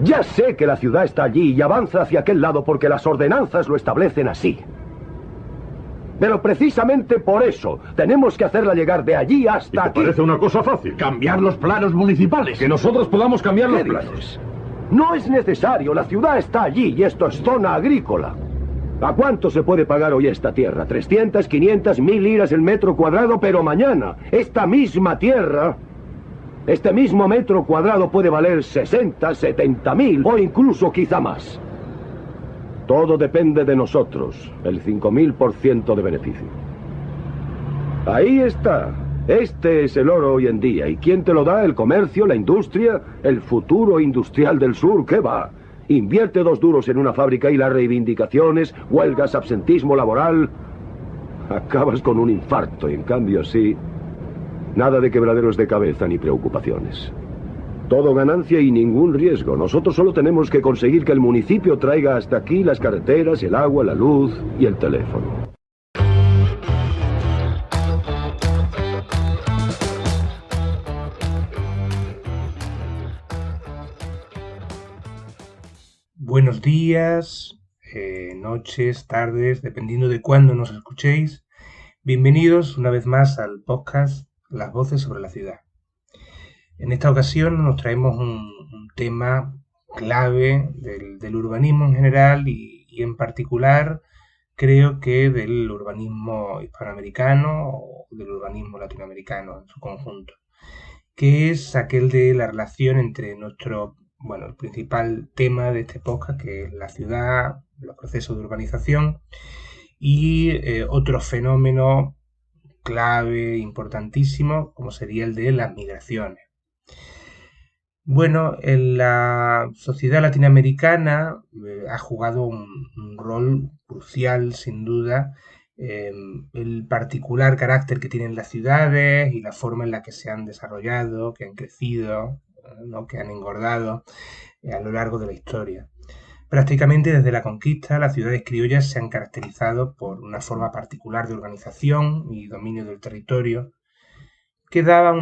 Ya sé que la ciudad está allí y avanza hacia aquel lado porque las ordenanzas lo establecen así. Pero precisamente por eso tenemos que hacerla llegar de allí hasta aquí. Parece una cosa fácil. Cambiar los planos municipales. Que nosotros podamos cambiar los ¿Qué planos. dices? No es necesario, la ciudad está allí y esto es zona agrícola. ¿A cuánto se puede pagar hoy esta tierra? 300, 500, 1000 liras el metro cuadrado, pero mañana esta misma tierra, este mismo metro cuadrado puede valer 60, 70 mil o incluso quizá más. Todo depende de nosotros, el 5000% de beneficio. Ahí está. Este es el oro hoy en día. ¿Y quién te lo da? ¿El comercio? ¿La industria? ¿El futuro industrial del sur? ¿Qué va? Invierte 2 duros en una fábrica y las reivindicaciones, huelgas, absentismo laboral. Acabas con un infarto y en cambio así, nada de quebraderos de cabeza ni preocupaciones. Todo ganancia y ningún riesgo. Nosotros solo tenemos que conseguir que el municipio traiga hasta aquí las carreteras, el agua, la luz y el teléfono. Buenos días, noches, tardes, dependiendo de cuándo nos escuchéis. Bienvenidos una vez más al podcast Las Voces sobre la Ciudad. En esta ocasión nos traemos un tema clave del urbanismo en general y en particular creo que del urbanismo hispanoamericano o del urbanismo latinoamericano en su conjunto, que es aquel de la relación entre el principal tema de este podcast, que es la ciudad, los procesos de urbanización y otro fenómeno clave, importantísimo, como sería el de las migraciones. Bueno, en la sociedad latinoamericana ha jugado un rol crucial, sin duda, el particular carácter que tienen las ciudades y la forma en la que se han desarrollado, que han crecido, ¿no?, que han engordado a lo largo de la historia. Prácticamente desde la conquista, las ciudades criollas se han caracterizado por una forma particular de organización y dominio del territorio que daba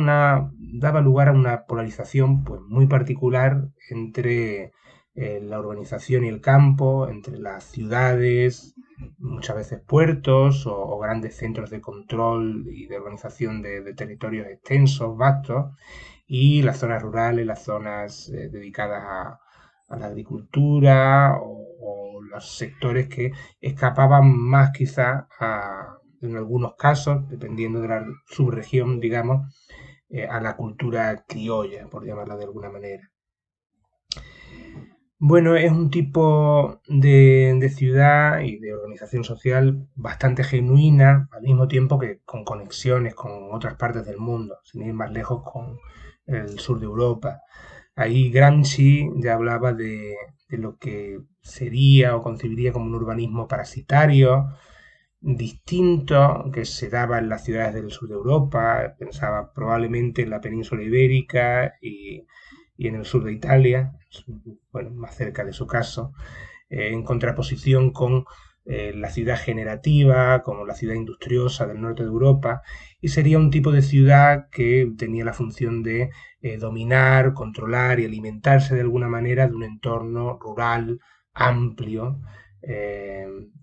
lugar a una polarización pues, muy particular entre la urbanización y el campo, entre las ciudades, muchas veces puertos o grandes centros de control y de organización de territorios extensos, vastos, y las zonas rurales, las zonas dedicadas a la agricultura o los sectores que escapaban más quizá en algunos casos, dependiendo de la subregión, digamos, a la cultura criolla, por llamarla de alguna manera. Bueno, es un tipo de ciudad y de organización social bastante genuina, al mismo tiempo que con conexiones con otras partes del mundo, sin ir más lejos con el sur de Europa. Ahí Gramsci ya hablaba de lo que sería o concebiría como un urbanismo parasitario, distinto, que se daba en las ciudades del sur de Europa. Pensaba probablemente en la península ibérica y en el sur de Italia, bueno, más cerca de su caso, en contraposición con la ciudad generativa, como la ciudad industriosa del norte de Europa, y sería un tipo de ciudad que tenía la función de dominar, controlar y alimentarse de alguna manera de un entorno rural amplio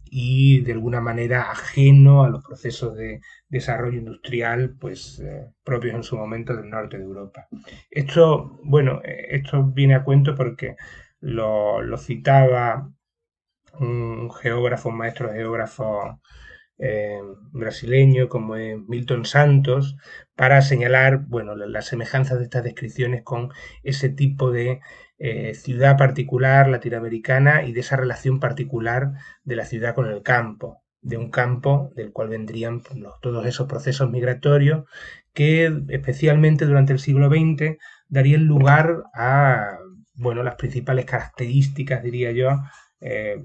y de alguna manera ajeno a los procesos de desarrollo industrial pues propios en su momento del norte de Europa. Esto viene a cuento porque lo citaba un maestro geógrafo brasileño como es Milton Santos, para señalar las semejanzas de estas descripciones con ese tipo de ciudad particular latinoamericana y de esa relación particular de la ciudad con el campo, de un campo del cual vendrían todos esos procesos migratorios que especialmente durante el siglo XX darían lugar a las principales características, diría yo,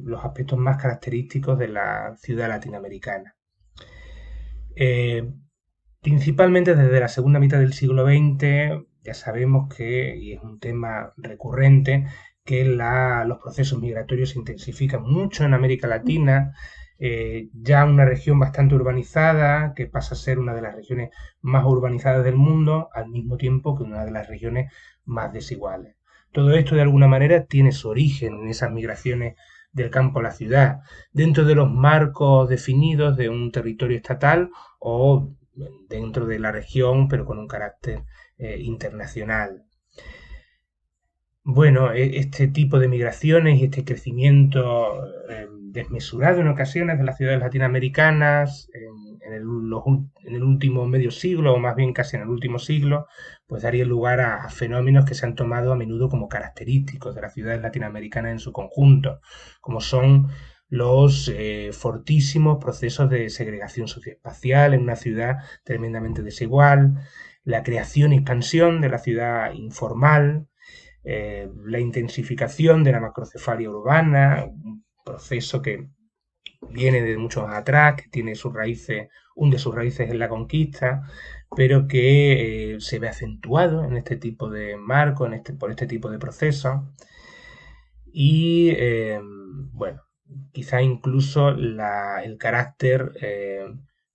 los aspectos más característicos de la ciudad latinoamericana. Principalmente desde la segunda mitad del siglo XX ya sabemos que, y es un tema recurrente, que los procesos migratorios se intensifican mucho en América Latina, ya una región bastante urbanizada, que pasa a ser una de las regiones más urbanizadas del mundo, al mismo tiempo que una de las regiones más desiguales. Todo esto de alguna manera tiene su origen en esas migraciones del campo a la ciudad, dentro de los marcos definidos de un territorio estatal o dentro de la región, pero con un carácter internacional. Bueno, este tipo de migraciones y este crecimiento desmesurado en ocasiones de las ciudades latinoamericanas en el último medio siglo, o más bien casi en el último siglo, pues daría lugar a fenómenos que se han tomado a menudo como característicos de las ciudades latinoamericanas en su conjunto, como son los fortísimos procesos de segregación socioespacial en una ciudad tremendamente desigual, la creación y expansión de la ciudad informal, la intensificación de la macrocefalia urbana, un proceso que viene de mucho más atrás, que tiene sus raíces, hunde sus raíces en la conquista, pero que se ve acentuado en este tipo de marco, por este tipo de procesos. Y bueno, quizá incluso el carácter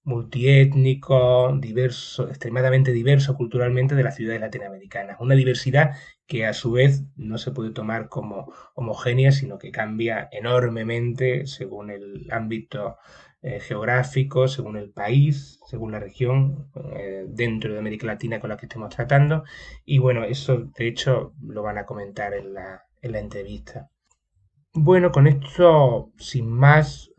multiétnico, diverso, extremadamente diverso culturalmente de las ciudades latinoamericanas. Una diversidad que a su vez no se puede tomar como homogénea, sino que cambia enormemente según el ámbito geográfico, según el país, según la región dentro de América Latina con la que estemos tratando. Y bueno, eso de hecho lo van a comentar en la entrevista. Bueno, con esto, sin más,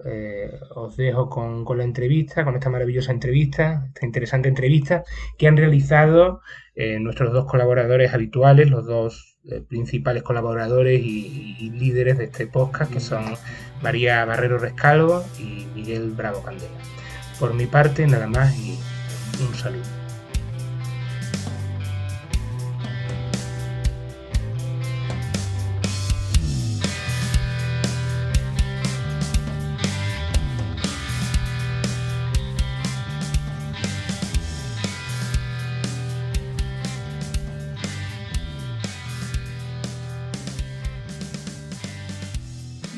os dejo con la entrevista, con esta maravillosa entrevista, esta interesante entrevista que han realizado nuestros dos colaboradores habituales, los dos principales colaboradores y líderes de este podcast, que son María Barrero Rescalvo y Miguel Bravo Candela. Por mi parte, nada más y un saludo.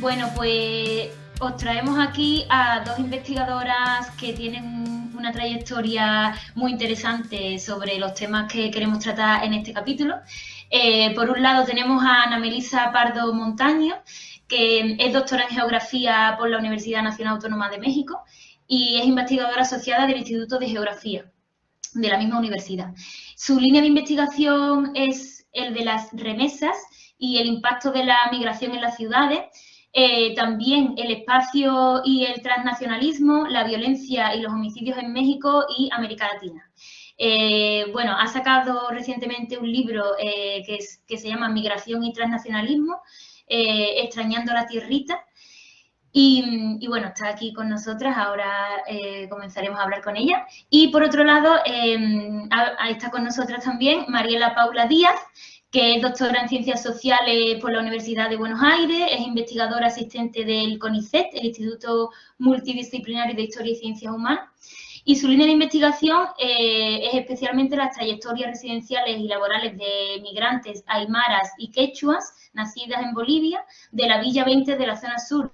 Bueno, pues os traemos aquí a dos investigadoras que tienen una trayectoria muy interesante sobre los temas que queremos tratar en este capítulo. Por un lado tenemos a Ana Melisa Pardo Montaño, que es doctora en Geografía por la Universidad Nacional Autónoma de México y es investigadora asociada del Instituto de Geografía de la misma universidad. Su línea de investigación es el de las remesas y el impacto de la migración en las ciudades. También el espacio y el transnacionalismo, la violencia y los homicidios en México y América Latina. Bueno, ha sacado recientemente un libro que se llama Migración y Transnacionalismo, extrañando la tierrita. Y bueno, está aquí con nosotras, ahora comenzaremos a hablar con ella. Y por otro lado, está con nosotras también Mariela Paula Díaz, que es doctora en Ciencias Sociales por la Universidad de Buenos Aires, es investigadora asistente del CONICET, el Instituto Multidisciplinario de Historia y Ciencias Humanas, y su línea de investigación es especialmente las trayectorias residenciales y laborales de migrantes aymaras y quechuas nacidas en Bolivia, de la Villa 20 de la zona sur.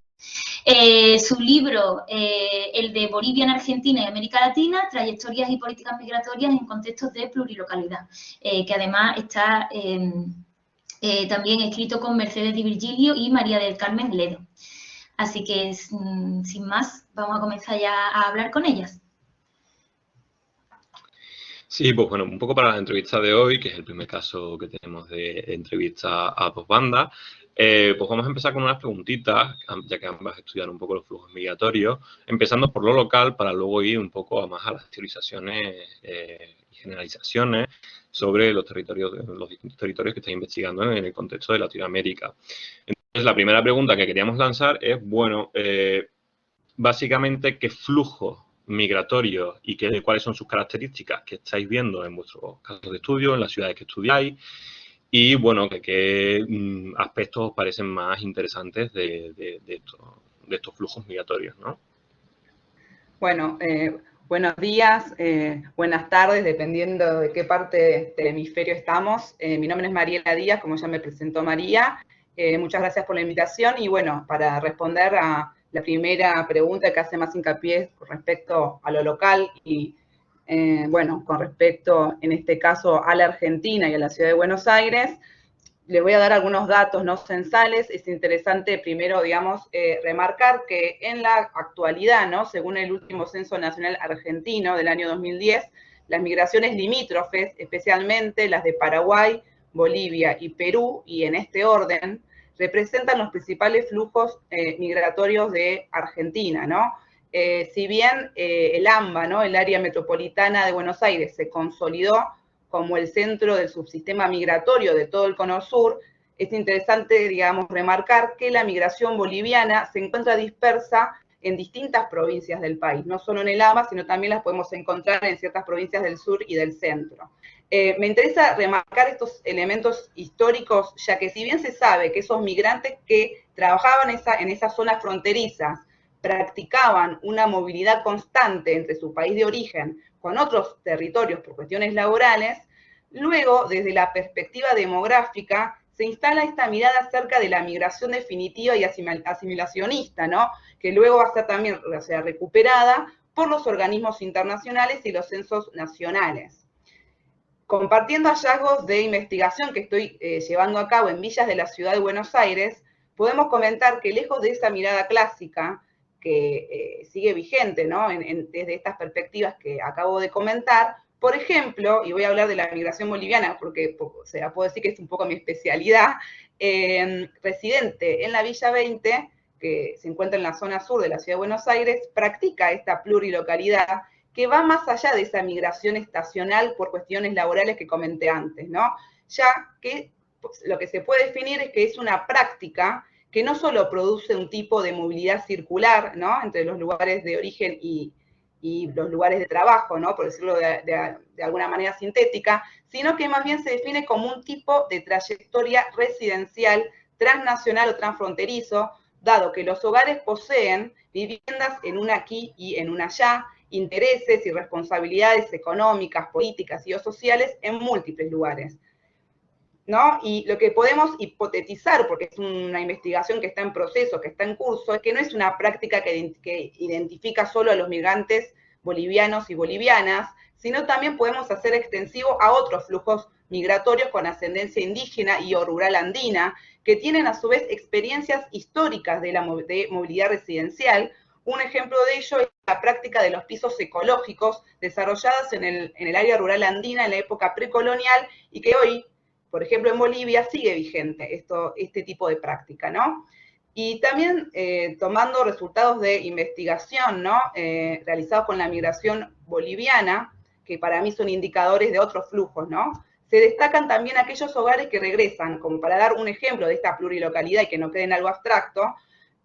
Su libro, el de Bolivia en Argentina y América Latina, trayectorias y políticas migratorias en contextos de plurilocalidad, que además está también escrito con Mercedes Di Virgilio y María del Carmen Ledo. Así que, sin más, vamos a comenzar ya a hablar con ellas. Sí, pues bueno, un poco para la entrevista de hoy, que es el primer caso que tenemos de entrevista a dos bandas. Pues vamos a empezar con unas preguntitas, ya que ambas estudian un poco los flujos migratorios, empezando por lo local para luego ir un poco más a las teorizaciones y generalizaciones sobre los distintos territorios que estáis investigando en el contexto de Latinoamérica. Entonces, la primera pregunta que queríamos lanzar es, bueno, básicamente, ¿qué flujo migratorio y cuáles son sus características que estáis viendo en vuestros casos de estudio, en las ciudades que estudiáis? Y, bueno, qué aspectos os parecen más interesantes de estos flujos migratorios, ¿no? Bueno, buenos días, buenas tardes, dependiendo de qué parte del hemisferio estamos. Mi nombre es Mariela Díaz, como ya me presentó María. Muchas gracias por la invitación. Y, bueno, para responder a la primera pregunta que hace más hincapié con respecto a lo local y bueno, con respecto, en este caso, a la Argentina y a la ciudad de Buenos Aires, les voy a dar algunos datos no censales. Es interesante primero, digamos, remarcar que en la actualidad, ¿no? Según el último Censo Nacional Argentino del año 2010, las migraciones limítrofes, especialmente las de Paraguay, Bolivia y Perú, y en este orden, representan los principales flujos migratorios de Argentina, ¿no? Si bien el AMBA, ¿no? El área metropolitana de Buenos Aires, se consolidó como el centro del subsistema migratorio de todo el Cono Sur, es interesante, digamos, remarcar que la migración boliviana se encuentra dispersa en distintas provincias del país, no solo en el AMBA, sino también las podemos encontrar en ciertas provincias del sur y del centro. Me interesa remarcar estos elementos históricos, ya que si bien se sabe que esos migrantes que trabajaban en esas zonas fronterizas practicaban una movilidad constante entre su país de origen con otros territorios por cuestiones laborales, luego, desde la perspectiva demográfica, se instala esta mirada acerca de la migración definitiva y asimilacionista, ¿no? Que luego va a ser también, o sea, recuperada por los organismos internacionales y los censos nacionales. Compartiendo hallazgos de investigación que estoy llevando a cabo en villas de la ciudad de Buenos Aires, podemos comentar que lejos de esa mirada clásica, que sigue vigente, ¿no? Desde estas perspectivas que acabo de comentar, por ejemplo, y voy a hablar de la migración boliviana porque, o sea, puedo decir que es un poco mi especialidad, residente en la Villa 20, que se encuentra en la zona sur de la ciudad de Buenos Aires, practica esta plurilocalidad que va más allá de esa migración estacional por cuestiones laborales que comenté antes, ¿no? Ya que lo que se puede definir es que es una práctica que no solo produce un tipo de movilidad circular, ¿no? Entre los lugares de origen y los lugares de trabajo, ¿no? Por decirlo de alguna manera sintética, sino que más bien se define como un tipo de trayectoria residencial transnacional o transfronterizo, dado que los hogares poseen viviendas en un aquí y en un allá, intereses y responsabilidades económicas, políticas y o sociales en múltiples lugares, ¿no? Y lo que podemos hipotetizar, porque es una investigación que está en proceso, que está en curso, es que no es una práctica que identifica solo a los migrantes bolivianos y bolivianas, sino también podemos hacer extensivo a otros flujos migratorios con ascendencia indígena y o rural andina, que tienen a su vez experiencias históricas de movilidad residencial. Un ejemplo de ello es la práctica de los pisos ecológicos desarrolladas en el área rural andina en la época precolonial y que hoy, por ejemplo, en Bolivia sigue vigente este tipo de práctica, ¿no? Y también tomando resultados de investigación, ¿no? Realizados con la migración boliviana, que para mí son indicadores de otros flujos, ¿no? Se destacan también aquellos hogares que regresan, como para dar un ejemplo de esta plurilocalidad y que no quede en algo abstracto,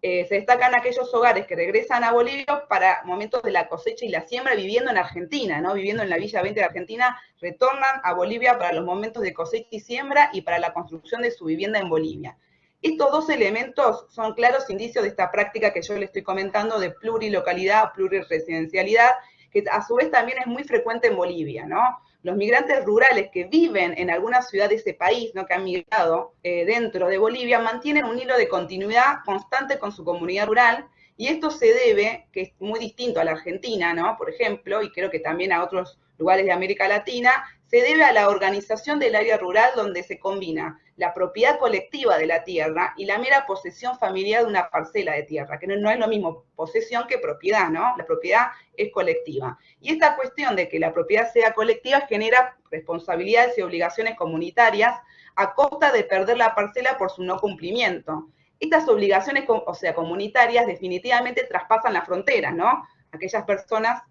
se destacan aquellos hogares que regresan a Bolivia para momentos de la cosecha y la siembra viviendo en Argentina, ¿no? Viviendo en la Villa 20 de Argentina, retornan a Bolivia para los momentos de cosecha y siembra y para la construcción de su vivienda en Bolivia. Estos dos elementos son claros indicios de esta práctica que yo le estoy comentando de plurilocalidad o pluriresidencialidad, que a su vez también es muy frecuente en Bolivia, ¿no? Los migrantes rurales que viven en alguna ciudad de ese país, ¿no? Que han migrado dentro de Bolivia, mantienen un hilo de continuidad constante con su comunidad rural, y esto se debe, que es muy distinto a la Argentina, ¿no? Por ejemplo, y creo que también a otros lugares de América Latina, se debe a la organización del área rural donde se combina la propiedad colectiva de la tierra y la mera posesión familiar de una parcela de tierra, que no es lo mismo posesión que propiedad, ¿no? La propiedad es colectiva. Y esta cuestión de que la propiedad sea colectiva genera responsabilidades y obligaciones comunitarias a costa de perder la parcela por su no cumplimiento. Estas obligaciones, o sea, comunitarias, definitivamente traspasan las fronteras, ¿no? Aquellas personas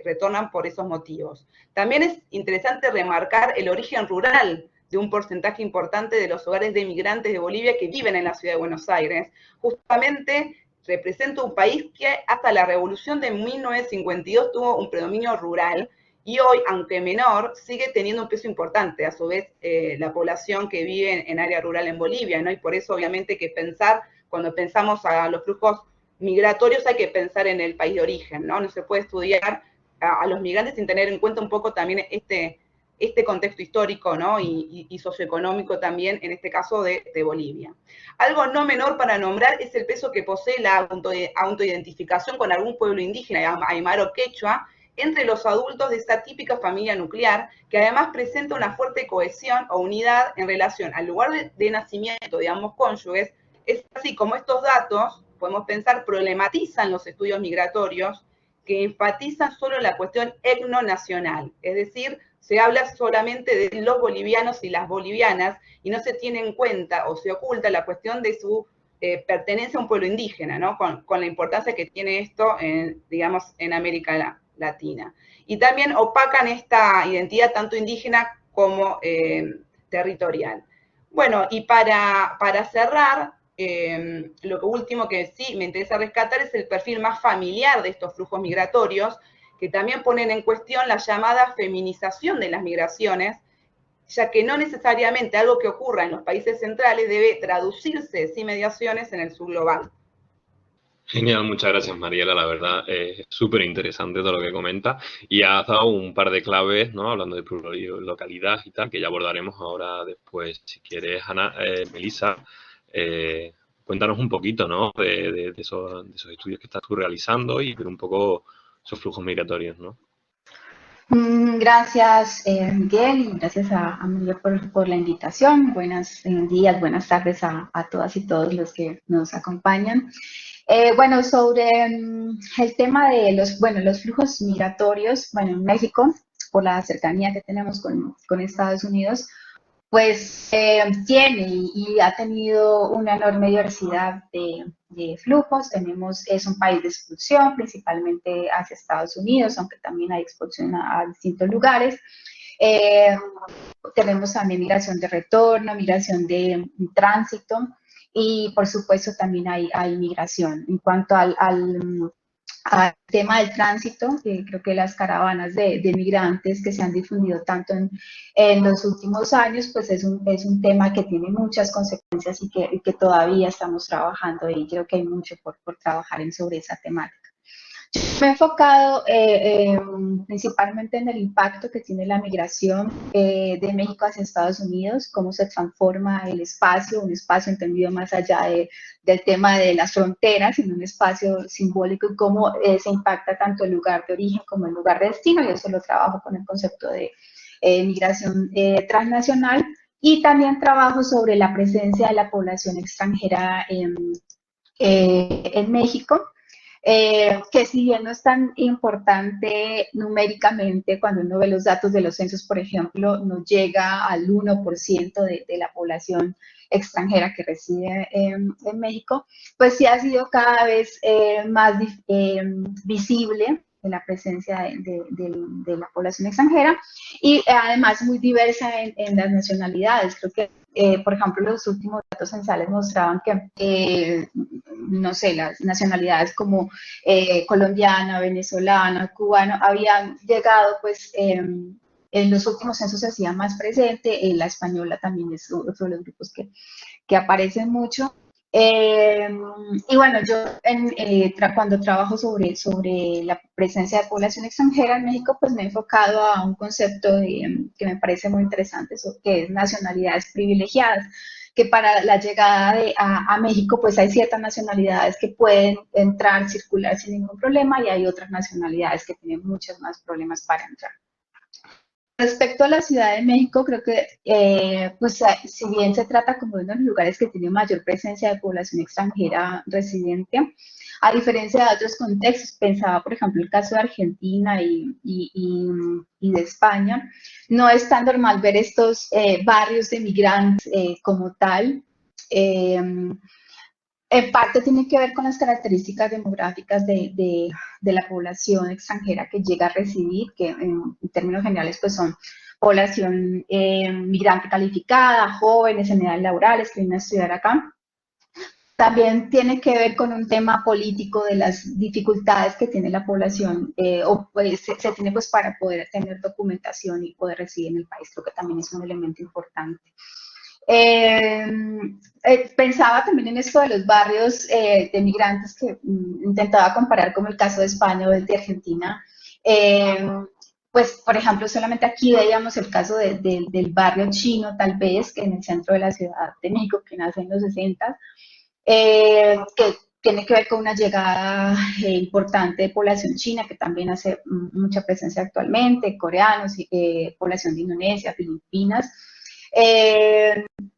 retornan por esos motivos. También es interesante remarcar el origen rural de un porcentaje importante de los hogares de migrantes de Bolivia que viven en la ciudad de Buenos Aires. Justamente representa un país que hasta la revolución de 1952 tuvo un predominio rural y hoy, aunque menor, sigue teniendo un peso importante, a su vez, la población que vive en área rural en Bolivia, ¿no? Y por eso, obviamente, que cuando pensamos a los flujos migratorios hay que pensar en el país de origen, ¿no? No se puede estudiar a los migrantes sin tener en cuenta un poco también este contexto histórico, ¿no? y socioeconómico también, en este caso de Bolivia. Algo no menor para nombrar es el peso que posee la autoidentificación con algún pueblo indígena, aymara o quechua, entre los adultos de esa típica familia nuclear, que además presenta una fuerte cohesión o unidad en relación al lugar de nacimiento de ambos cónyuges. Es así como estos datos, podemos pensar, problematizan los estudios migratorios que enfatizan solo la cuestión etnonacional, es decir, se habla solamente de los bolivianos y las bolivianas y no se tiene en cuenta o se oculta la cuestión de su pertenencia a un pueblo indígena, ¿no? Con la importancia que tiene esto, digamos, en América Latina. Y también opacan esta identidad tanto indígena como territorial. Bueno, y para cerrar, lo último que sí me interesa rescatar es el perfil más familiar de estos flujos migratorios, que también ponen en cuestión la llamada feminización de las migraciones, ya que no necesariamente algo que ocurra en los países centrales debe traducirse sin mediaciones en el subglobal. Genial, muchas gracias Mariela, la verdad es súper interesante todo lo que comenta y has dado un par de claves, ¿no? Hablando de pluralidad y tal, que ya abordaremos ahora después. Si quieres, Ana, Melissa, cuéntanos un poquito, ¿no? de esos estudios que estás tú realizando y ver un poco esos flujos migratorios, ¿no? Gracias, Miguel, y gracias a María por la invitación. Buenos días, buenas tardes a todas y todos los que nos acompañan. Bueno, sobre el tema de los flujos migratorios, bueno, en México, por la cercanía que tenemos con Estados Unidos, pues tiene y ha tenido una enorme diversidad de flujos. Es un país de expulsión, principalmente hacia Estados Unidos, aunque también hay expulsión a distintos lugares. Tenemos también migración de retorno, migración de tránsito y por supuesto también hay migración. En cuanto al tema del tránsito, creo que las caravanas de migrantes que se han difundido tanto en los últimos años, pues es un tema que tiene muchas consecuencias y que todavía estamos trabajando y creo que hay mucho por trabajar sobre esa temática. Yo me he enfocado principalmente en el impacto que tiene la migración de México hacia Estados Unidos, cómo se transforma el espacio, un espacio entendido más allá del tema de las fronteras, en un espacio simbólico y cómo se impacta tanto el lugar de origen como el lugar de destino, y eso lo trabajo con el concepto de migración transnacional, y también trabajo sobre la presencia de la población extranjera en México. Que si bien no es tan importante numéricamente, cuando uno ve los datos de los censos, por ejemplo, no llega al 1% de la población extranjera que reside en México, pues sí ha sido cada vez más visible la presencia de la población extranjera y además muy diversa en las nacionalidades. Creo que por ejemplo, los últimos datos censales mostraban que, no sé, las nacionalidades como colombiana, venezolana, cubano, habían llegado, pues, en los últimos censos se hacía más presente, la española también es otro de los grupos que aparecen mucho. Y bueno, yo cuando trabajo sobre la presencia de población extranjera en México, pues me he enfocado a un concepto que me parece muy interesante, que es nacionalidades privilegiadas, que para la llegada a México, pues hay ciertas nacionalidades que pueden entrar, circular sin ningún problema, y hay otras nacionalidades que tienen muchos más problemas para entrar. Respecto a la Ciudad de México, creo que, pues, si bien se trata como de uno de los lugares que tiene mayor presencia de población extranjera residente, a diferencia de otros contextos, pensaba, por ejemplo, el caso de Argentina y de España, no es tan normal ver estos barrios de migrantes como tal. En parte tiene que ver con las características demográficas de la población extranjera que llega a residir, que en términos generales pues son población migrante calificada, jóvenes en edades laborales que vienen a estudiar acá. También tiene que ver con un tema político de las dificultades que tiene la población pues, se tiene pues para poder tener documentación y poder residir en el país. Creo que también es un elemento importante. Pensaba también en esto de los barrios de migrantes que intentaba comparar con el caso de España o el de Argentina. Pues, por ejemplo, solamente aquí veíamos el caso del barrio chino, tal vez, que en el centro de la Ciudad de México, que nace en los 60, que tiene que ver con una llegada importante de población china, que también hace mucha presencia actualmente, coreanos, población de Indonesia, Filipinas.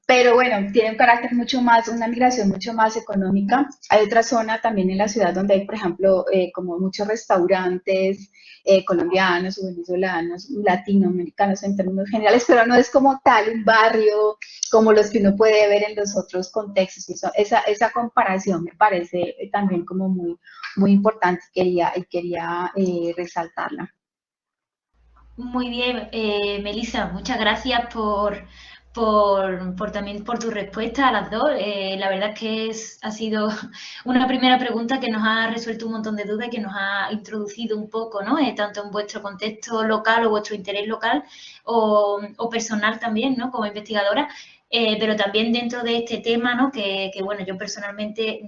Pero bueno, tiene un carácter mucho más, una migración mucho más económica. Hay otra zona también en la ciudad donde hay, por ejemplo, como muchos restaurantes colombianos o venezolanos, latinoamericanos en términos generales, pero no es como tal un barrio como los que uno puede ver en los otros contextos. Esa comparación me parece también como muy importante y quería resaltarla. Muy bien, Melissa, muchas gracias también por tu respuesta a las dos. La verdad es que ha sido una primera pregunta que nos ha resuelto un montón de dudas y que nos ha introducido un poco, ¿no? Tanto en vuestro contexto local o vuestro interés local o personal también, ¿no? Como investigadora. Pero también dentro de este tema, ¿no? Que bueno, yo personalmente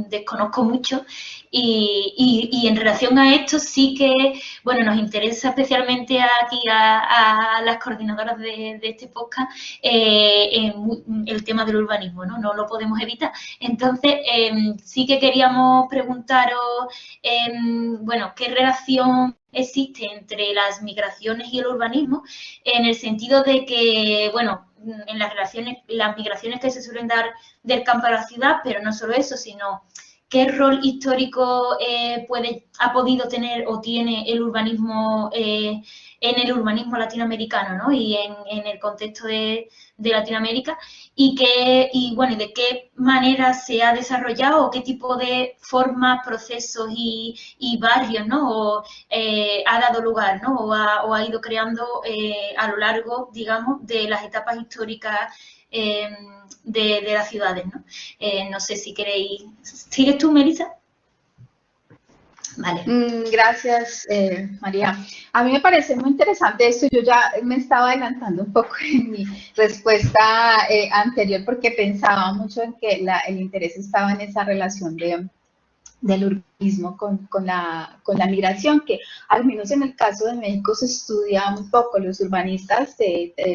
desconozco mucho y en relación a esto sí que, bueno, nos interesa especialmente aquí a las coordinadoras de este podcast el tema del urbanismo, ¿no? No lo podemos evitar. Entonces, sí que queríamos preguntaros, bueno, ¿qué relación existe entre las migraciones y el urbanismo? En el sentido de que, bueno, en las migraciones que se suelen dar del campo a la ciudad, pero no solo eso, sino qué rol histórico ha podido tener o tiene el urbanismo en el urbanismo latinoamericano, ¿no? Y en el contexto de Latinoamérica y bueno, de qué manera se ha desarrollado o qué tipo de formas, procesos y barrios, ¿no? Ha dado lugar, ¿no? O ha ido creando a lo largo, digamos, de las etapas históricas de las ciudades, ¿no? No sé si queréis... ¿Sigues tú, Melissa? Vale. Gracias, María. A mí me parece muy interesante esto. Yo ya me estaba adelantando un poco en mi respuesta anterior porque pensaba mucho en que el interés estaba en esa relación del urbanismo con la migración, que al menos en el caso de México se estudia un poco. Los urbanistas,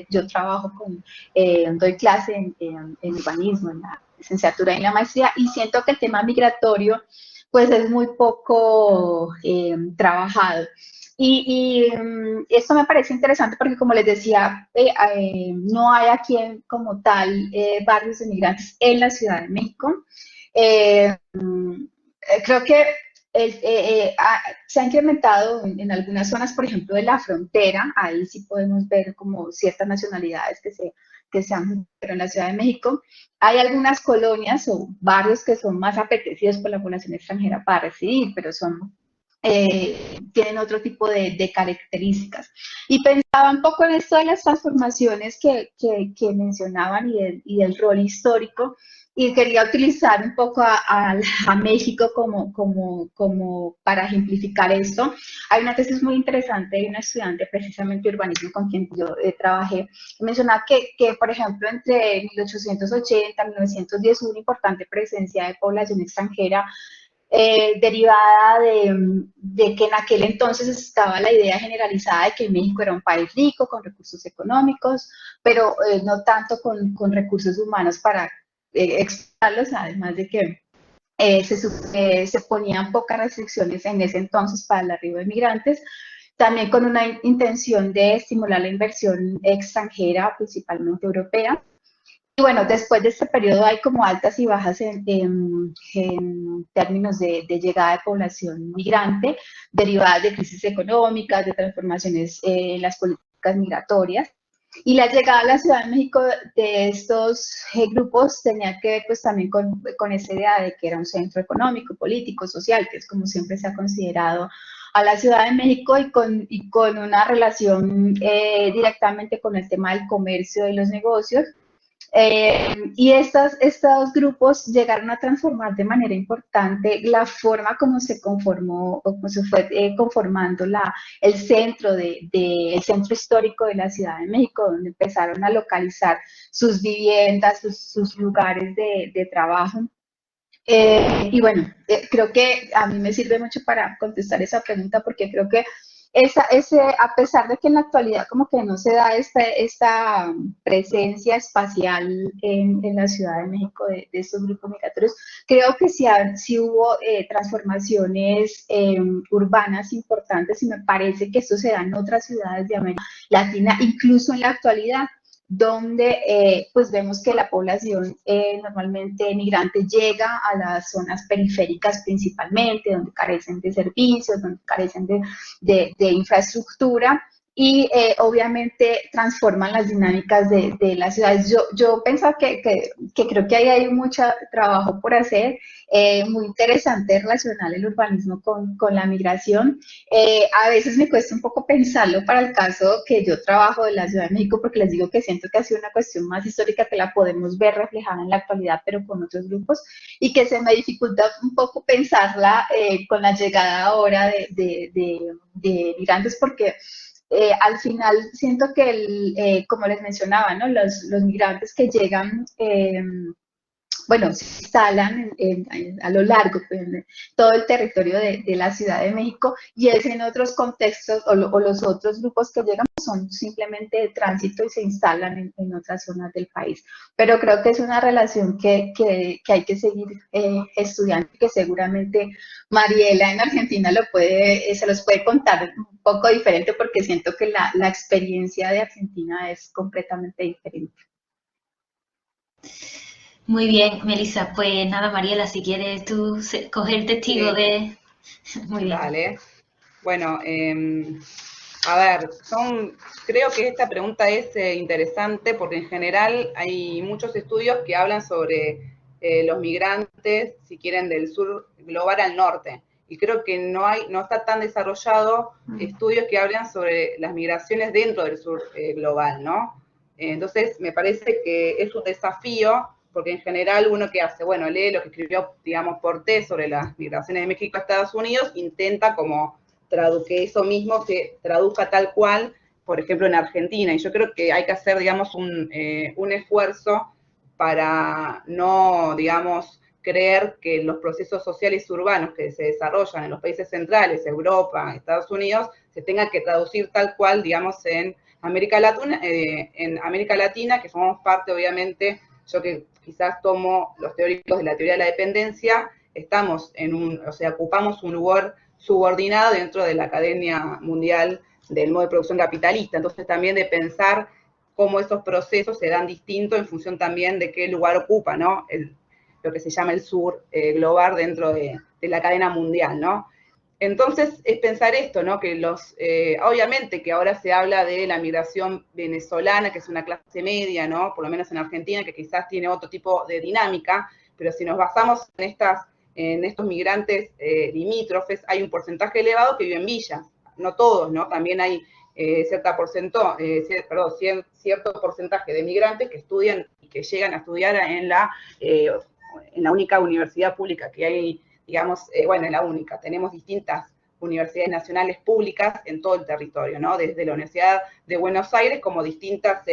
yo trabajo doy clase en urbanismo, en la licenciatura y en la maestría, y siento que el tema migratorio pues es muy poco trabajado. Y esto me parece interesante porque, como les decía, no hay aquí como tal barrios de migrantes en la Ciudad de México. Creo que se ha incrementado en algunas zonas, por ejemplo, de la frontera. Ahí sí podemos ver como ciertas nacionalidades que se han juntado en la Ciudad de México. Hay algunas colonias o barrios que son más apetecidos por la población extranjera para residir, pero tienen otro tipo de características. Y pensaba un poco en esto de las transformaciones que mencionaban y del rol histórico, y quería utilizar un poco a México como para ejemplificar esto. Hay una tesis muy interesante de una estudiante precisamente de urbanismo con quien yo trabajé, mencionaba que, por ejemplo, entre 1880 y 1910 hubo una importante presencia de población extranjera derivada de que en aquel entonces estaba la idea generalizada de que México era un país rico, con recursos económicos, pero no tanto con recursos humanos para explotarlos, además de que se ponían pocas restricciones en ese entonces para el arribo de migrantes, también con una intención de estimular la inversión extranjera, principalmente europea. Y bueno, después de este periodo hay como altas y bajas en términos de llegada de población migrante, derivadas de crisis económicas, de transformaciones en las políticas migratorias. Y la llegada a la Ciudad de México de estos grupos tenía que ver pues también con esa idea de que era un centro económico, político, social, que es como siempre se ha considerado a la Ciudad de México, y con una relación directamente con el tema del comercio y los negocios. Y estos grupos llegaron a transformar de manera importante la forma como se conformó o como se fue conformando el centro el centro histórico de la Ciudad de México, donde empezaron a localizar sus viviendas, sus lugares de trabajo. Y bueno, creo que a mí me sirve mucho para contestar esa pregunta, porque creo que a pesar de que en la actualidad como que no se da esta presencia espacial en la Ciudad de México de estos grupos migratorios, creo que sí hubo transformaciones urbanas importantes y me parece que esto se da en otras ciudades de América Latina, incluso en la actualidad, donde pues vemos que la población normalmente migrante llega a las zonas periféricas principalmente, donde carecen de servicios, donde carecen de infraestructura y obviamente transforman las dinámicas de las ciudades. Yo pensaba que creo que ahí hay mucho trabajo por hacer, muy interesante relacionar el urbanismo con la migración. A veces me cuesta un poco pensarlo para el caso que yo trabajo de la Ciudad de México, porque les digo que siento que ha sido una cuestión más histórica que la podemos ver reflejada en la actualidad, pero con otros grupos, y que se me dificulta un poco pensarla con la llegada ahora de migrantes, porque al final siento que, como les mencionaba, ¿no? Los migrantes que llegan, bueno, se instalan a lo largo de todo el territorio de la Ciudad de México, y es en otros contextos, o los otros grupos que llegan son simplemente de tránsito y se instalan en otras zonas del país. Pero creo que es una relación que hay que seguir estudiando, que seguramente Mariela en Argentina se los puede contar un poco diferente, porque siento que la experiencia de Argentina es completamente diferente. Muy bien, Melissa. Pues nada, Mariela, si quieres tú coger testigo de... Muy bien. Vale. Bueno, a ver, creo que esta pregunta es interesante porque en general hay muchos estudios que hablan sobre los migrantes, si quieren, del sur global al norte. Y creo que no está tan desarrollado estudios que hablan sobre las migraciones dentro del sur global, ¿no? Entonces, me parece que es un desafío, porque en general uno que hace, bueno, lee lo que escribió, digamos, Porté sobre las migraciones de México a Estados Unidos, intenta como que eso mismo se traduzca tal cual, por ejemplo, en Argentina. Y yo creo que hay que hacer, digamos, un esfuerzo para no, digamos, creer que los procesos sociales urbanos que se desarrollan en los países centrales, Europa, Estados Unidos, se tengan que traducir tal cual, digamos, en América Latina, que formamos parte, obviamente, yo que quizás tomo los teóricos de la teoría de la dependencia, ocupamos un lugar subordinado dentro de la cadena mundial del modo de producción capitalista. Entonces, también de pensar cómo esos procesos se dan distintos en función también de qué lugar ocupa, ¿no? Lo que se llama el sur global dentro de la cadena mundial, ¿no? Entonces, es pensar esto, ¿no? Que obviamente que ahora se habla de la migración venezolana, que es una clase media, ¿no? Por lo menos en Argentina, que quizás tiene otro tipo de dinámica, pero si nos basamos en estos migrantes limítrofes, hay un porcentaje elevado que vive en villas, no todos, ¿no? También hay cierto porcentaje de migrantes que estudian y que llegan a estudiar en la única universidad pública que hay, digamos, bueno, en la única. Tenemos distintas universidades nacionales públicas en todo el territorio, ¿no? Desde la Universidad de Buenos Aires como distintas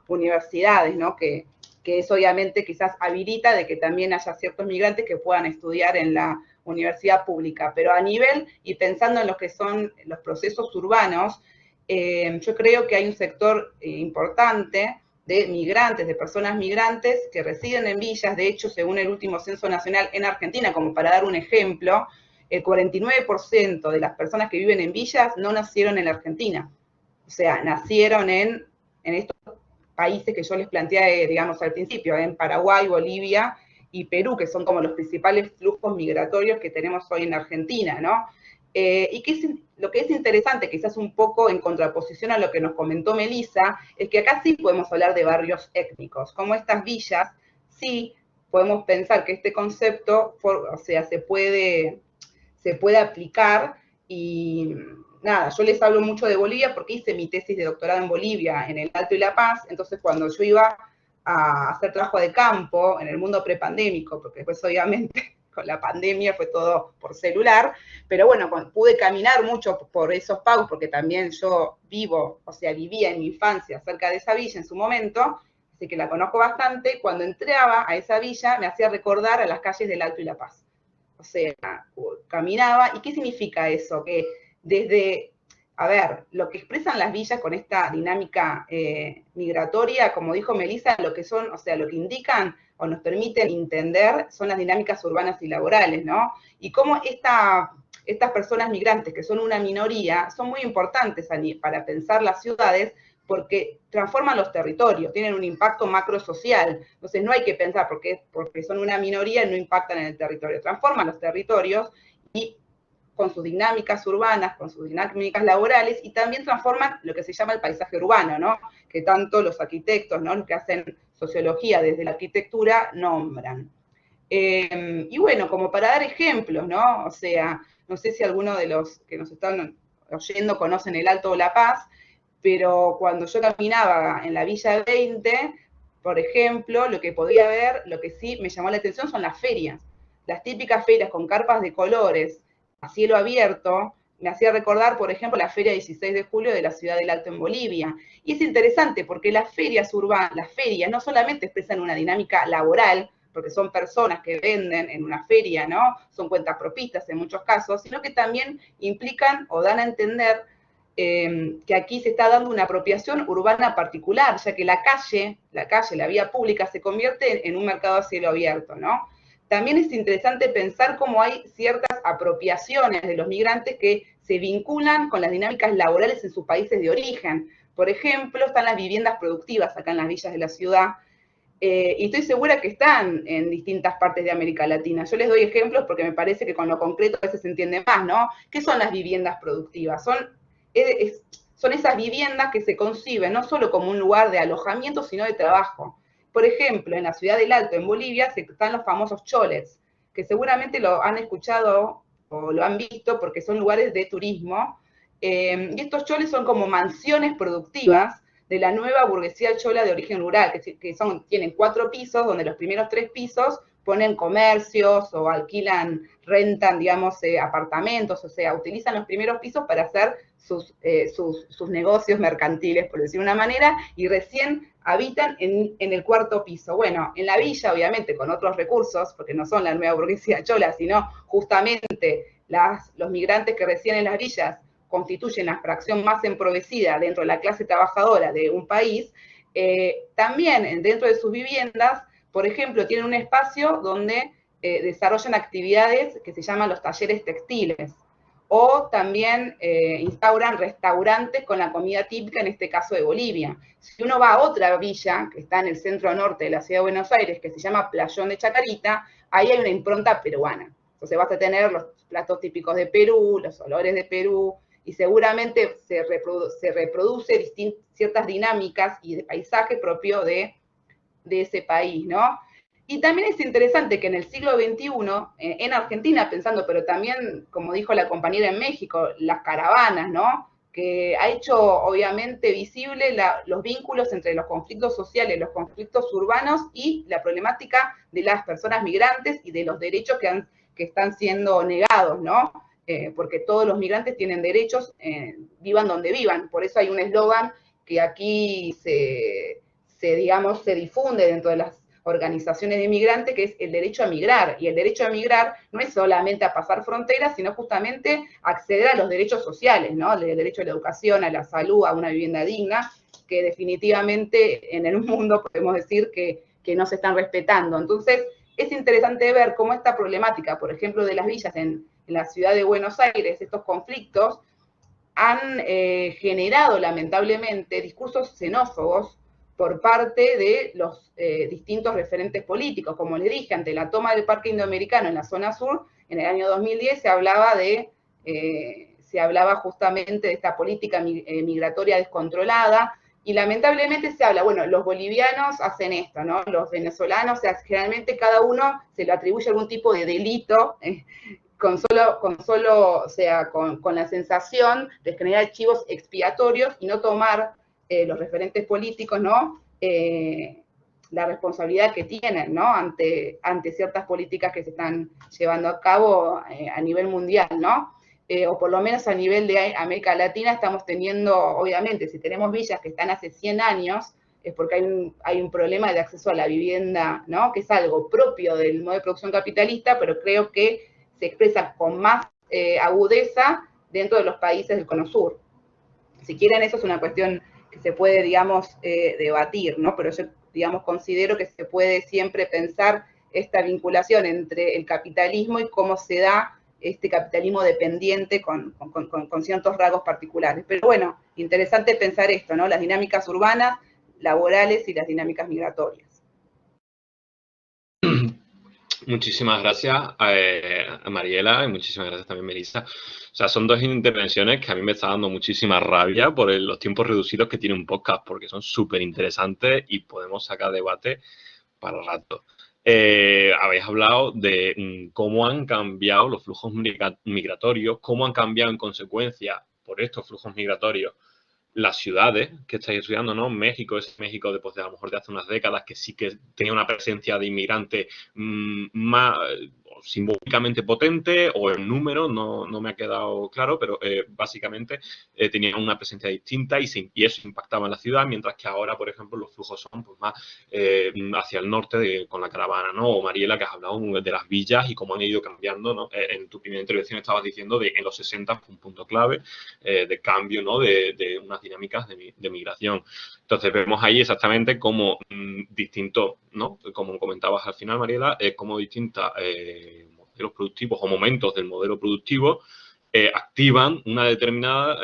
universidades, ¿no? Que eso obviamente quizás habilita de que también haya ciertos migrantes que puedan estudiar en la universidad pública. Pero a nivel, y pensando en lo que son los procesos urbanos, yo creo que hay un sector importante de migrantes, de personas migrantes que residen en villas. De hecho, según el último censo nacional en Argentina, como para dar un ejemplo, el 49% de las personas que viven en villas no nacieron en la Argentina. O sea, nacieron en estos países que yo les planteé, digamos, al principio, en Paraguay, Bolivia y Perú, que son como los principales flujos migratorios que tenemos hoy en Argentina, ¿no? Y lo que es interesante, quizás un poco en contraposición a lo que nos comentó Melissa, es que acá sí podemos hablar de barrios étnicos. Como estas villas, sí podemos pensar que este concepto, se puede aplicar. Y nada, yo les hablo mucho de Bolivia porque hice mi tesis de doctorado en Bolivia, en el Alto y La Paz. Entonces, cuando yo iba a hacer trabajo de campo en el mundo prepandémico, porque después obviamente con la pandemia fue todo por celular, pero bueno, pude caminar mucho por esos pagos, porque también yo vivía en mi infancia cerca de esa villa en su momento, así que la conozco bastante. Cuando entraba a esa villa me hacía recordar a las calles del Alto y La Paz. O sea, caminaba. ¿Y qué significa eso? Que desde a ver, lo que expresan las villas con esta dinámica migratoria, como dijo Melissa, lo que son, o sea, lo que indican o nos permiten entender son las dinámicas urbanas y laborales, ¿no? Y cómo estas personas migrantes, que son una minoría, son muy importantes para pensar las ciudades, porque transforman los territorios, tienen un impacto macrosocial. Entonces no hay que pensar porque son una minoría no impactan en el territorio, transforman los territorios y con sus dinámicas urbanas, con sus dinámicas laborales, y también transforman lo que se llama el paisaje urbano, ¿no? Que tanto los arquitectos, ¿no?, los que hacen sociología desde la arquitectura, nombran. Y bueno, como para dar ejemplos, ¿no? O sea, no sé si alguno de los que nos están oyendo conocen el Alto de La Paz, pero cuando yo caminaba en la Villa 20, por ejemplo, lo que podía ver, lo que sí me llamó la atención son las ferias. Las típicas ferias con carpas de colores a cielo abierto, me hacía recordar, por ejemplo, la Feria 16 de julio de la ciudad del Alto en Bolivia. Y es interesante porque las ferias urbanas, las ferias no solamente expresan una dinámica laboral, porque son personas que venden en una feria, ¿no? Son cuentapropistas en muchos casos, sino que también implican o dan a entender que aquí se está dando una apropiación urbana particular, ya que la calle, la vía pública, se convierte en un mercado a cielo abierto, ¿no? También es interesante pensar cómo hay ciertas apropiaciones de los migrantes que se vinculan con las dinámicas laborales en sus países de origen. Por ejemplo, están las viviendas productivas acá en las villas de la ciudad, y estoy segura que están en distintas partes de América Latina. Yo les doy ejemplos porque me parece que con lo concreto a veces se entiende más, ¿no? ¿Qué son las viviendas productivas? Son esas viviendas que se conciben no solo como un lugar de alojamiento, sino de trabajo. Por ejemplo, en la ciudad del Alto, en Bolivia, están los famosos cholets, que seguramente lo han escuchado o lo han visto porque son lugares de turismo. Y estos cholets son como mansiones productivas de la nueva burguesía chola de origen rural, que tienen 4 pisos, donde los primeros 3 pisos ponen comercios o rentan, digamos, apartamentos, o sea, utilizan los primeros pisos para hacer sus negocios mercantiles, por decir una manera, y recién habitan en el 4.º piso. Bueno, en la villa, obviamente, con otros recursos, porque no son la nueva burguesía chola, sino justamente los migrantes que residen en las villas constituyen la fracción más empobrecida dentro de la clase trabajadora de un país, también dentro de sus viviendas, por ejemplo, tienen un espacio donde desarrollan actividades que se llaman los talleres textiles, o también instauran restaurantes con la comida típica, en este caso de Bolivia. Si uno va a otra villa, que está en el centro norte de la ciudad de Buenos Aires, que se llama Playón de Chacarita, ahí hay una impronta peruana. Entonces vas a tener los platos típicos de Perú, los olores de Perú, y seguramente se reproduce ciertas dinámicas y de paisaje propio de ese país, ¿no? Y también es interesante que en el siglo XXI, en Argentina pensando, pero también, como dijo la compañera en México, las caravanas, ¿no?, que ha hecho obviamente visible los vínculos entre los conflictos sociales, los conflictos urbanos y la problemática de las personas migrantes y de los derechos que están siendo negados, ¿no? Porque todos los migrantes tienen derechos, vivan donde vivan. Por eso hay un eslogan que aquí se difunde dentro de las organizaciones de migrantes, que es el derecho a migrar. Y el derecho a migrar no es solamente a pasar fronteras, sino justamente a acceder a los derechos sociales, ¿no? El derecho a la educación, a la salud, a una vivienda digna, que definitivamente en el mundo podemos decir que no se están respetando. Entonces, es interesante ver cómo esta problemática, por ejemplo, de las villas en la ciudad de Buenos Aires, estos conflictos, han generado lamentablemente discursos xenófobos por parte de los distintos referentes políticos. Como les dije, ante la toma del Parque Indoamericano en la zona sur, en el año 2010 se hablaba justamente de esta política migratoria descontrolada, y lamentablemente se habla, bueno, los bolivianos hacen esto, ¿no? Los venezolanos, o sea, generalmente cada uno se le atribuye algún tipo de delito, con la sensación de generar archivos expiatorios y no tomar los referentes políticos, ¿no?, la responsabilidad que tienen, ¿no?, ante ciertas políticas que se están llevando a cabo a nivel mundial, ¿no? O por lo menos a nivel de América Latina estamos teniendo, obviamente, si tenemos villas que están hace 100 años, es porque hay un problema de acceso a la vivienda, ¿no?, que es algo propio del modo de producción capitalista, pero creo que se expresa con más agudeza dentro de los países del Cono Sur. Si quieren, eso es una cuestión que se puede, digamos, debatir, ¿no? Pero yo, digamos, considero que se puede siempre pensar esta vinculación entre el capitalismo y cómo se da este capitalismo dependiente con ciertos rasgos particulares. Pero bueno, interesante pensar esto, ¿no? Las dinámicas urbanas, laborales y las dinámicas migratorias. Muchísimas gracias a Mariela y muchísimas gracias también, Melissa. O sea, son dos intervenciones que a mí me está dando muchísima rabia por los tiempos reducidos que tiene un podcast, porque son súper interesantes y podemos sacar debate para rato. Habéis hablado de cómo han cambiado los flujos migratorios, cómo han cambiado en consecuencia por estos flujos migratorios las ciudades que estáis estudiando, ¿no? México es México después de a lo mejor de hace unas décadas que sí que tenía una presencia de inmigrantes más simbólicamente potente, o el número no me ha quedado claro, pero básicamente tenía una presencia distinta y eso impactaba en la ciudad, mientras que ahora, por ejemplo, los flujos son pues, más hacia el norte con la caravana, ¿no? O Mariela, que has hablado de las villas y cómo han ido cambiando, ¿no? En tu primera intervención estabas diciendo de en los 60 fue un punto clave de cambio, ¿no? De unas dinámicas de migración. Entonces vemos ahí exactamente cómo distinto, ¿no? Como comentabas al final, Mariela, cómo distintas modelos productivos o momentos del modelo productivo activan una determinada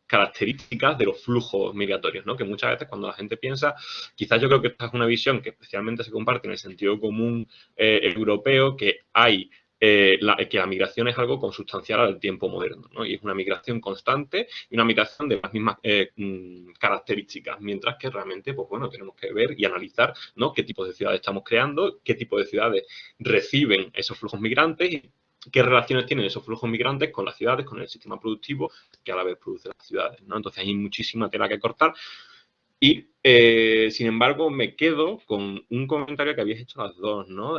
características de los flujos migratorios, ¿no? Que muchas veces cuando la gente piensa, quizás yo creo que esta es una visión que especialmente se comparte en el sentido común europeo, que hay que la migración es algo consustancial al tiempo moderno, ¿no? Y es una migración constante y una migración de las mismas características, mientras que realmente, pues bueno, tenemos que ver y analizar, ¿no? Qué tipos de ciudades estamos creando, qué tipo de ciudades reciben esos flujos migrantes y qué relaciones tienen esos flujos migrantes con las ciudades, con el sistema productivo que a la vez produce las ciudades, ¿no? Entonces hay muchísima tela que cortar. Y, sin embargo, me quedo con un comentario que habéis hecho las dos, ¿no?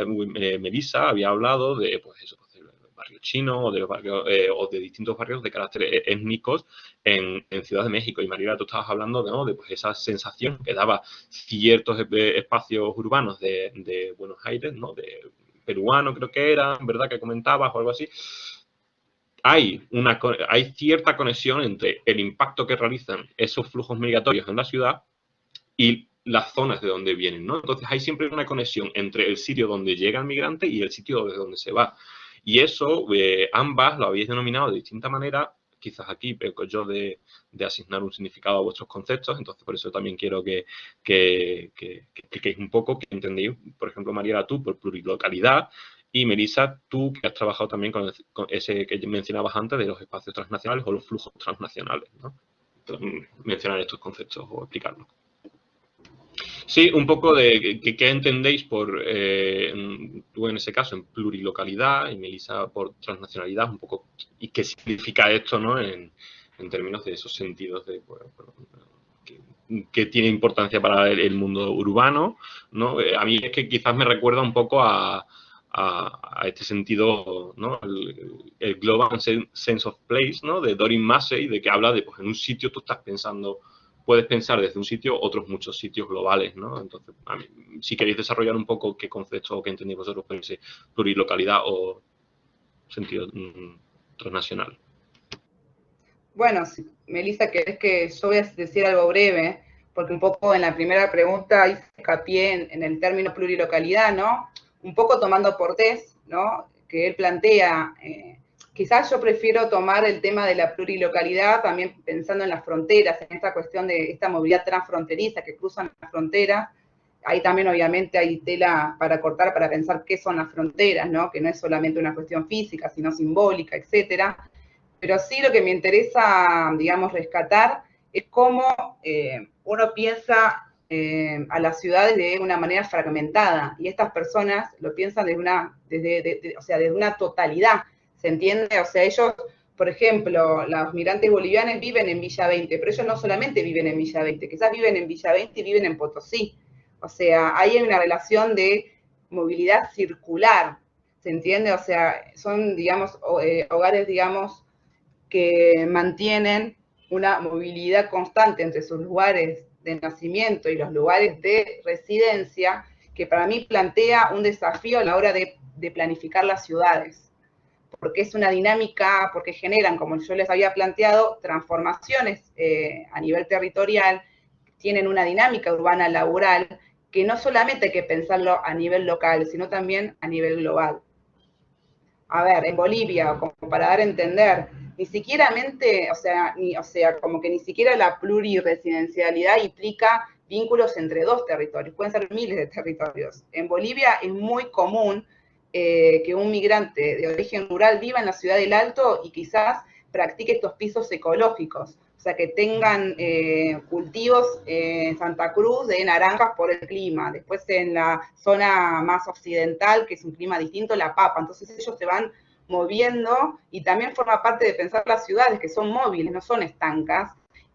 Melissa había hablado de, pues eso, del barrio chino o de los barrios, o de distintos barrios de carácter étnicos en Ciudad de México. Y Mariela, tú estabas hablando de, ¿no? De pues, esa sensación que daba ciertos espacios urbanos de Buenos Aires, ¿no? De peruano creo que era, ¿verdad? Que comentabas o algo así. Hay cierta conexión entre el impacto que realizan esos flujos migratorios en la ciudad y las zonas de donde vienen, ¿no? Entonces hay siempre una conexión entre el sitio donde llega el migrante y el sitio de donde se va. Y eso, ambas lo habéis denominado de distinta manera. Quizás aquí peco yo de asignar un significado a vuestros conceptos, entonces por eso también quiero que expliquéis un poco, que entendéis, por ejemplo, Mariela, tú por plurilocalidad, y Melissa, tú que has trabajado también con ese que mencionabas antes de los espacios transnacionales o los flujos transnacionales, ¿no? Entonces, mencionar estos conceptos o explicarlos. Sí, un poco de qué entendéis por, tú en ese caso, en plurilocalidad y Melissa por transnacionalidad, un poco, y qué significa esto, ¿no? En términos de esos sentidos de, bueno, que tiene importancia para el mundo urbano, ¿no? A mí es que quizás me recuerda un poco a este sentido, ¿no? El Global Sense of Place, ¿no? De Doreen Massey, de que habla de, pues en un sitio tú estás pensando, puedes pensar desde un sitio otros muchos sitios globales, ¿no? Entonces, a mí, si queréis desarrollar un poco qué concepto o qué entendéis vosotros por ese plurilocalidad o sentido transnacional. Bueno, Melissa, ¿querés que yo voy a decir algo breve? Porque un poco en la primera pregunta hice hincapié en el término plurilocalidad, ¿no? Un poco tomando por Tess, ¿no? Que él plantea, quizás yo prefiero tomar el tema de la plurilocalidad también pensando en las fronteras, en esta cuestión de esta movilidad transfronteriza que cruzan las fronteras. Ahí también obviamente hay tela para cortar para pensar qué son las fronteras, ¿no? Que no es solamente una cuestión física, sino simbólica, etcétera. Pero sí lo que me interesa, digamos, rescatar es cómo uno piensa a las ciudades de una manera fragmentada, y estas personas lo piensan desde una totalidad, ¿se entiende? O sea, ellos, por ejemplo, los migrantes bolivianos viven en Villa 20, pero ellos no solamente viven en Villa 20, quizás viven en Villa 20 y viven en Potosí. O sea, ahí hay una relación de movilidad circular, ¿se entiende? O sea, son, digamos, hogares, digamos, que mantienen una movilidad constante entre sus lugares de nacimiento y los lugares de residencia, que para mí plantea un desafío a la hora de planificar las ciudades. porque es una dinámica, porque generan, como yo les había planteado, transformaciones a nivel territorial, tienen una dinámica urbana laboral, que no solamente hay que pensarlo a nivel local, sino también a nivel global. A ver, en Bolivia, como para dar a entender, ni siquiera como que ni siquiera la pluriresidencialidad implica vínculos entre dos territorios, pueden ser miles de territorios. En Bolivia es muy común que un migrante de origen rural viva en la ciudad del Alto y quizás practique estos pisos ecológicos, o sea, que tengan cultivos en Santa Cruz de naranjas por el clima, después en la zona más occidental, que es un clima distinto, la papa, entonces ellos se van moviendo y también forma parte de pensar las ciudades, que son móviles, no son estancas,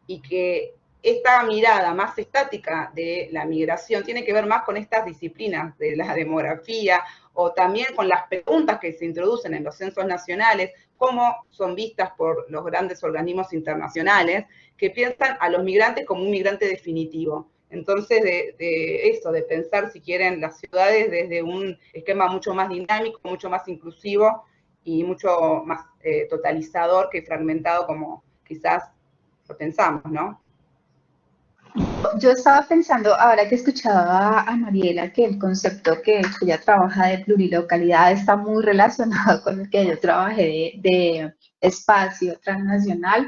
y que esta mirada más estática de la migración tiene que ver más con estas disciplinas de la demografía o también con las preguntas que se introducen en los censos nacionales, cómo son vistas por los grandes organismos internacionales que piensan a los migrantes como un migrante definitivo. Entonces, de pensar, si quieren, las ciudades desde un esquema mucho más dinámico, mucho más inclusivo y mucho más totalizador que fragmentado como quizás lo pensamos, ¿no? Yo estaba pensando, ahora que escuchaba a Mariela, que el concepto que ella trabaja de plurilocalidad está muy relacionado con el que yo trabajé de espacio transnacional.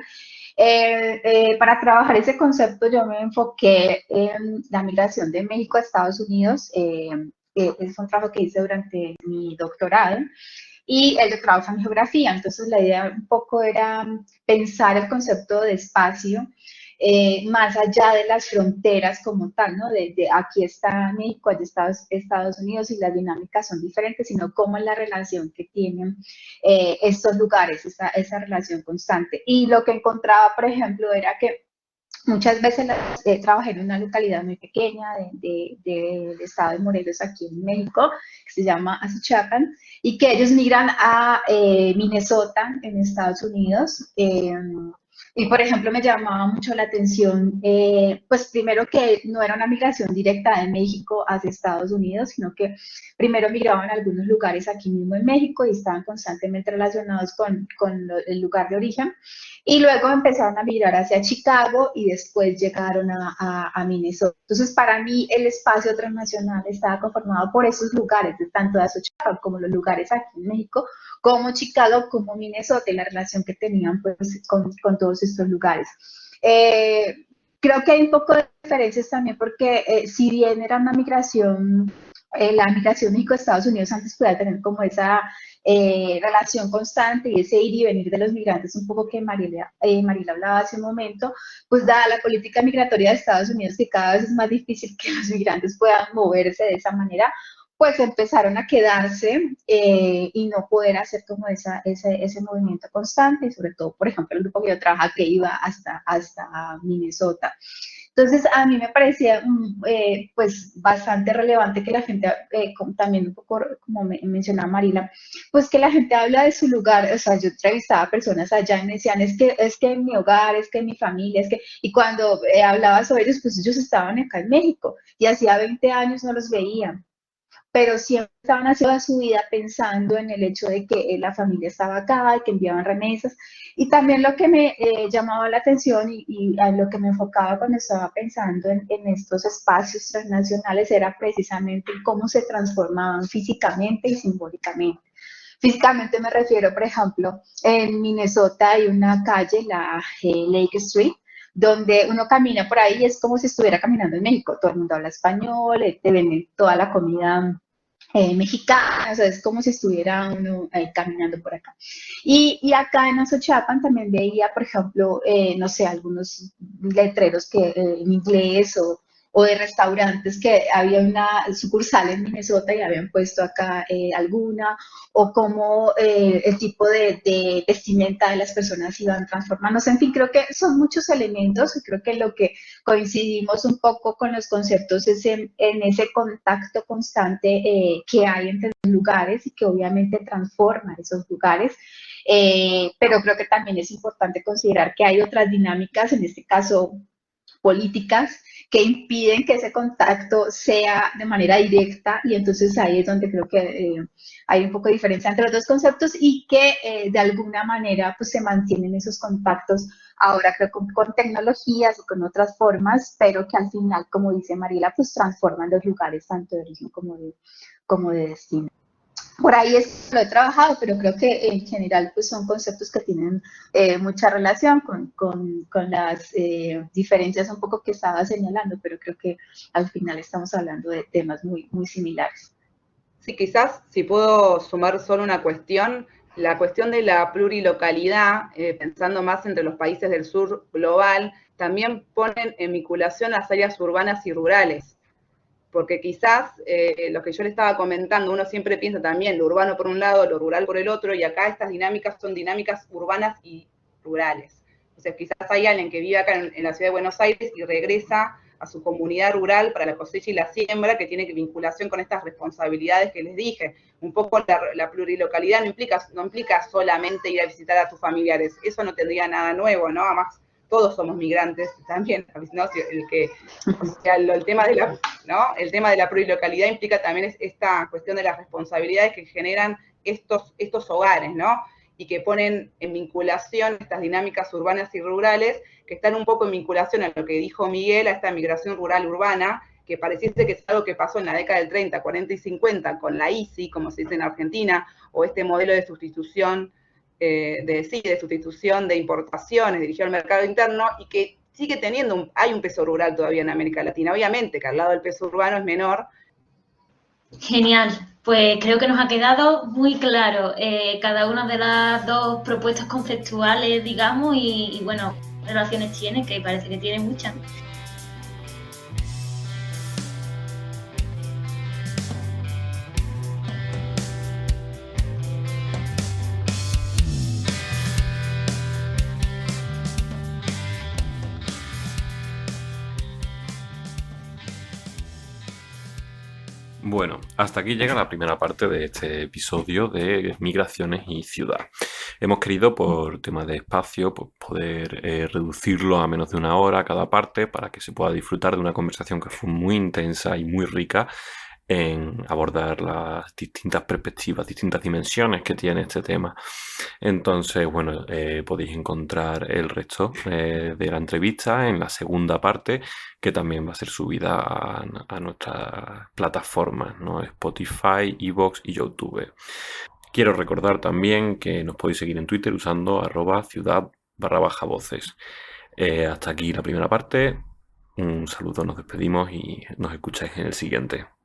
Para trabajar ese concepto yo me enfoqué en la migración de México a Estados Unidos. Es un trabajo que hice durante mi doctorado. Y el doctorado fue en geografía, entonces la idea un poco era pensar el concepto de espacio más allá de las fronteras como tal, ¿no? De aquí está México, allá está Estados Unidos y las dinámicas son diferentes, sino cómo es la relación que tienen estos lugares, esa relación constante. Y lo que encontraba, por ejemplo, era que muchas veces trabajé en una localidad muy pequeña del estado de Morelos, aquí en México, que se llama Azuchapan, y que ellos migran a Minnesota, en Estados Unidos. Y, por ejemplo, me llamaba mucho la atención, pues primero que no era una migración directa de México hacia Estados Unidos, sino que primero migraban a algunos lugares aquí mismo en México y estaban constantemente relacionados con el lugar de origen. Y luego empezaron a migrar hacia Chicago y después llegaron a Minnesota. Entonces, para mí, el espacio transnacional estaba conformado por esos lugares, tanto de Azuchapan como los lugares aquí en México, como Chicago, como Minnesota, y la relación que tenían pues, con todos estos lugares. Creo que hay un poco de diferencias también porque si bien era una migración, la migración México-Estados Unidos antes podía tener como esa relación constante y ese ir y venir de los migrantes, un poco que Mariela hablaba hace un momento, pues dada la política migratoria de Estados Unidos, que cada vez es más difícil que los migrantes puedan moverse de esa manera, pues empezaron a quedarse y no poder hacer como ese movimiento constante, y sobre todo, por ejemplo, el grupo que yo trabajaba que iba hasta Minnesota. Entonces, a mí me parecía pues bastante relevante que la gente, también un poco como mencionaba Marila, pues que la gente habla de su lugar. O sea, yo entrevistaba a personas allá y me decían, es que en mi hogar, es que en mi familia, es que, y cuando hablaba sobre ellos, pues ellos estaban acá en México y hacía 20 años no los veían, pero siempre estaban haciendo su vida pensando en el hecho de que la familia estaba acá y que enviaban remesas. Y también lo que me llamaba la atención y a lo que me enfocaba cuando estaba pensando en estos espacios transnacionales era precisamente cómo se transformaban físicamente y simbólicamente. Físicamente me refiero, por ejemplo, en Minnesota hay una calle, la Lake Street, donde uno camina por ahí y es como si estuviera caminando en México. Todo el mundo habla español, te venden toda la comida mexicana, o sea, es como si estuviera uno caminando por acá. Y acá en Azochapan también veía, por ejemplo, no sé, algunos letreros que en inglés o de restaurantes que había una sucursal en Minnesota y habían puesto acá alguna, o cómo el tipo de vestimenta de las personas iban transformándose. En fin, creo que son muchos elementos y creo que lo que coincidimos un poco con los conceptos es en ese contacto constante que hay entre los lugares y que obviamente transforma esos lugares. Pero creo que también es importante considerar que hay otras dinámicas, en este caso políticas, que impiden que ese contacto sea de manera directa, y entonces ahí es donde creo que hay un poco de diferencia entre los dos conceptos, y que de alguna manera pues se mantienen esos contactos ahora creo con tecnologías y con otras formas, pero que al final, como dice Mariela, pues transforman los lugares tanto de origen como de destino. Por ahí lo he trabajado, pero creo que en general pues son conceptos que tienen mucha relación con las diferencias un poco que estaba señalando, pero creo que al final estamos hablando de temas muy, muy similares. Sí, quizás si puedo sumar solo una cuestión, la cuestión de la plurilocalidad, pensando más entre los países del sur global, también ponen en vinculación las áreas urbanas y rurales. Porque quizás lo que yo le estaba comentando, uno siempre piensa también lo urbano por un lado, lo rural por el otro, y acá estas dinámicas son dinámicas urbanas y rurales. Entonces quizás hay alguien que vive acá en la ciudad de Buenos Aires y regresa a su comunidad rural para la cosecha y la siembra, que tiene vinculación con estas responsabilidades que les dije. Un poco la plurilocalidad no implica solamente ir a visitar a tus familiares, eso no tendría nada nuevo, ¿no? Además, todos somos migrantes también, ¿no? El tema de la plurilocalidad implica también esta cuestión de las responsabilidades que generan estos hogares, ¿no? Y que ponen en vinculación estas dinámicas urbanas y rurales, que están un poco en vinculación a lo que dijo Miguel, a esta migración rural-urbana, que pareciese que es algo que pasó en la década del 30, 40 y 50 con la ICI, como se dice en Argentina, o este modelo de sustitución de sustitución de importaciones dirigido al mercado interno, y que sigue teniendo, hay un peso rural todavía en América Latina, obviamente que al lado del peso urbano es menor. Genial, pues creo que nos ha quedado muy claro cada una de las dos propuestas conceptuales, digamos, y bueno, ¿qué relaciones tiene? Que parece que tiene muchas. Bueno, hasta aquí llega la primera parte de este episodio de Migraciones y Ciudad. Hemos querido, por tema de espacio, pues, poder reducirlo a menos de una hora cada parte para que se pueda disfrutar de una conversación que fue muy intensa y muy rica en abordar las distintas perspectivas, distintas dimensiones que tiene este tema. Entonces, bueno, podéis encontrar el resto de la entrevista en la segunda parte, que también va a ser subida a nuestras plataformas, ¿no? Spotify, iVoox y YouTube. Quiero recordar también que nos podéis seguir en Twitter usando @ciudad_voces. Hasta aquí la primera parte. Un saludo, nos despedimos y nos escucháis en el siguiente.